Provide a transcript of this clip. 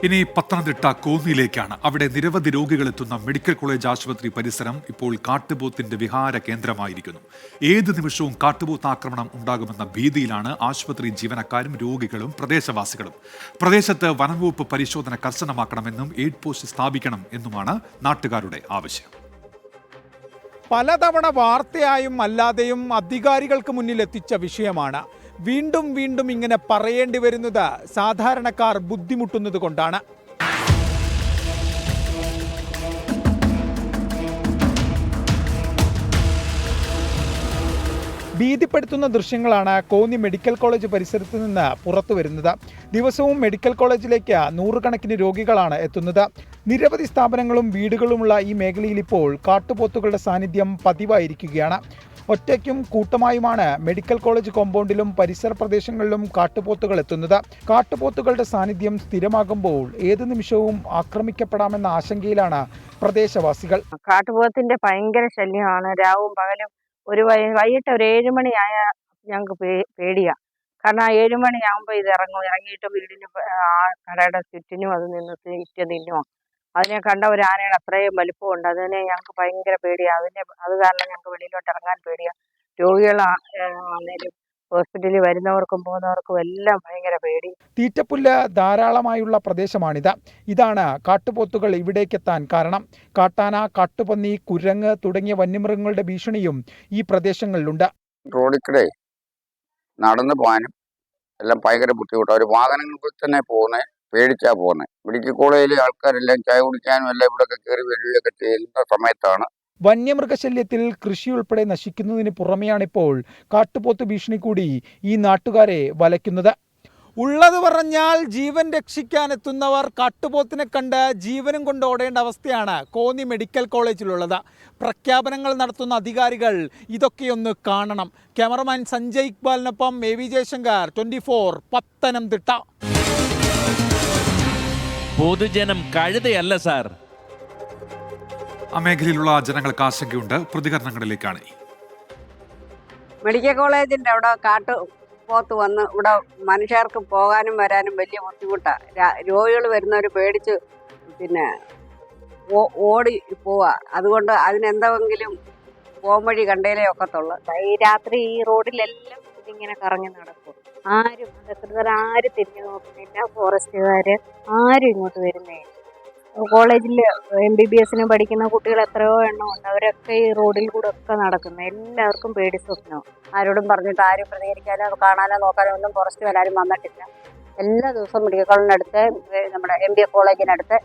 ഇനി പത്തനംതിട്ട കോന്നിയിലേക്കാണ്. അവിടെ നിരവധി രോഗികൾ എത്തുന്ന മെഡിക്കൽ കോളേജ് ആശുപത്രി പരിസരം ഇപ്പോൾ കാട്ടുപോത്തിന്റെ വിഹാര കേന്ദ്രമായിരിക്കുന്നു. ഏത് നിമിഷവും കാട്ടുപോത്ത് ആക്രമണം ഉണ്ടാകുമെന്ന ഭീതിയിലാണ് ആശുപത്രി ജീവനക്കാരും രോഗികളും പ്രദേശവാസികളും. പ്രദേശത്ത് വനംവകുപ്പ് പരിശോധന കർശനമാക്കണമെന്നും എയ്ഡ് പോസ്റ്റ് സ്ഥാപിക്കണം എന്നുമാണ് നാട്ടുകാരുടെ ആവശ്യം. പലതവണ വാർത്തയായും അല്ലാതെയും അധികാരികൾക്ക് മുന്നിൽ എത്തിച്ച വിഷയമാണ്. വീണ്ടും വീണ്ടും ഇങ്ങനെ പറയേണ്ടി വരുന്നത് സാധാരണക്കാർ ബുദ്ധിമുട്ടുന്നത് കൊണ്ടാണ്. ഭീതിപ്പെടുത്തുന്ന ദൃശ്യങ്ങളാണ് കോന്നി മെഡിക്കൽ കോളേജ് പരിസരത്ത് നിന്ന് പുറത്തു വരുന്നത്. ദിവസവും മെഡിക്കൽ കോളേജിലേക്ക് നൂറുകണക്കിന് രോഗികളാണ് എത്തുന്നത്. നിരവധി സ്ഥാപനങ്ങളും വീടുകളുമുള്ള ഈ മേഖലയിൽ ഇപ്പോൾ കാട്ടുപോത്തുകളുടെ സാന്നിധ്യം പതിവായിരിക്കുകയാണ്. ഒറ്റയ്ക്കും കൂട്ടമായുമാണ് മെഡിക്കൽ കോളേജ് കോമ്പൗണ്ടിലും പരിസര പ്രദേശങ്ങളിലും കാട്ടുപോത്തുകൾ എത്തുന്നത്. കാട്ടുപോത്തുകളുടെ സാന്നിധ്യം സ്ഥിരമാകുമ്പോൾ ഏത് നിമിഷവും ആക്രമിക്കപ്പെടാമെന്ന ആശങ്കയിലാണ് പ്രദേശവാസികൾ. കാട്ടുപോത്തിന്റെ ഭയങ്കര ശല്യമാണ്. രാവും പകലും വൈകിട്ട് ഒരു 7 മണിയായ ഞങ്ങൾക്ക് പേടിയാ. കാരണം ആ 7 മണിയാകുമ്പോൾ ഇത് ഇറങ്ങിയിട്ട് വീടിന് ആ കടയുടെ ചുറ്റിനും അത് നിന്ന് തിന്നുമോ. അതിനെ കണ്ട ഒരു ആനയുടെ അത്രയും വലിപ്പമുണ്ട്. അതിനെ ഞങ്ങൾക്ക് ഭയങ്കര പേടിയാണ്. അത് കാരണം ഞങ്ങൾക്ക് വെളിയിലോട്ട് ഇറങ്ങാൻ പേടിയാണ്. രോഗികളാണേലും ഹോസ്പിറ്റലിൽ വരുന്നവർക്കും പോകുന്നവർക്കും എല്ലാം ഭയങ്കര പേടി. തീറ്റപ്പുല്ല് ധാരാളമായുള്ള പ്രദേശമാണിത്. ഇതാണ് കാട്ടുപോത്തുകൾ ഇവിടേക്കെത്താൻ കാരണം. കാട്ടാന, കാട്ടുപന്നി, കുരങ്ങ് തുടങ്ങിയ വന്യമൃഗങ്ങളുടെ ഭീഷണിയും ഈ പ്രദേശങ്ങളിലുണ്ട്. റോഡിൽ നടന്നു പോകാനും എല്ലാം ഭയങ്കര ബുദ്ധിമുട്ടാണ്. ഒരു വാഹനങ്ങൾക്ക് തന്നെ പോകുന്നത് പേടിച്ചാ പോകുന്നത്. മെഡിക്കൽ കോളേജിലെ ആൾക്കാരെല്ലാം ചായ കുടിക്കാനും എല്ലാം ഇവിടെയൊക്കെ കയറി വരികയൊക്കെ ചെയ്യുന്ന സമയത്താണ്. വന്യമൃഗശല്യത്തിൽ കൃഷി ഉൾപ്പെടെ നശിക്കുന്നതിന് പുറമെയാണിപ്പോൾ കാട്ടുപോത്ത് ഭീഷണി കൂടി ഈ നാട്ടുകാരെ വലയ്ക്കുന്നത്. ഉള്ളത് പറഞ്ഞാൽ ജീവൻ രക്ഷിക്കാനെത്തുന്നവർ കാട്ടുപോത്തിനെ കണ്ട് ജീവനും കൊണ്ട് ഓടേണ്ട അവസ്ഥയാണ് കോന്നി മെഡിക്കൽ കോളേജിലുള്ളത്. പ്രഖ്യാപനങ്ങൾ നടത്തുന്ന അധികാരികൾ ഇതൊക്കെയൊന്ന് കാണണം. ക്യാമറമാൻ സഞ്ജയ് ഇക്ബാലിനൊപ്പം AV ജയശങ്കർ, 24 പത്തനംതിട്ട. പൊതുജനം കഴുതയല്ല സാർ. ആ മേഖലയിലുള്ള ജനങ്ങൾക്ക് ആശങ്കയുണ്ട്. പ്രതികരണങ്ങളിലേക്കാണ്. മെഡിക്കൽ കോളേജിന്റെ അവിടെ കാട്ടുപോത്ത് വന്ന് ഇവിടെ മനുഷ്യർക്ക് പോകാനും വരാനും വലിയ ബുദ്ധിമുട്ടാണ്. രോഗികൾ വരുന്നവർ പേടിച്ച് പിന്നെ ഓടി പോവാ. അതുകൊണ്ട് അതിനെന്തെങ്കിലും പോംവഴി കണ്ടേലേ ഒക്കത്തുള്ളു. ഈ രാത്രി ഈ റോഡിലെല്ലാം ഇങ്ങനെ കറങ്ങി നടക്കും. ആരും അധികൃതർ ആരും തിരിഞ്ഞു നോക്കുന്നില്ല. ഫോറസ്റ്റുകാര് ആരും ഇങ്ങോട്ട് വരുന്നേ. കോളേജിൽ MBBS പഠിക്കുന്ന കുട്ടികൾ എത്രയോ എണ്ണം ഉണ്ട്. അവരൊക്കെ ഈ റോഡിൽ കൂടെ ഒക്കെ നടക്കുന്നു. എല്ലാവർക്കും പേടി സ്വപ്നം. ആരോടും പറഞ്ഞിട്ട് ആരും പ്രതികരിക്കാനോ കാണാനോ നോക്കാനോ ഒന്നും ഫോറസ്റ്റുകാരും വന്നിട്ടില്ല. എല്ലാ ദിവസവും മെഡിക്കൽ കോളേജിനടുത്ത് നമ്മുടെ MBA കോളേജിനടുത്ത്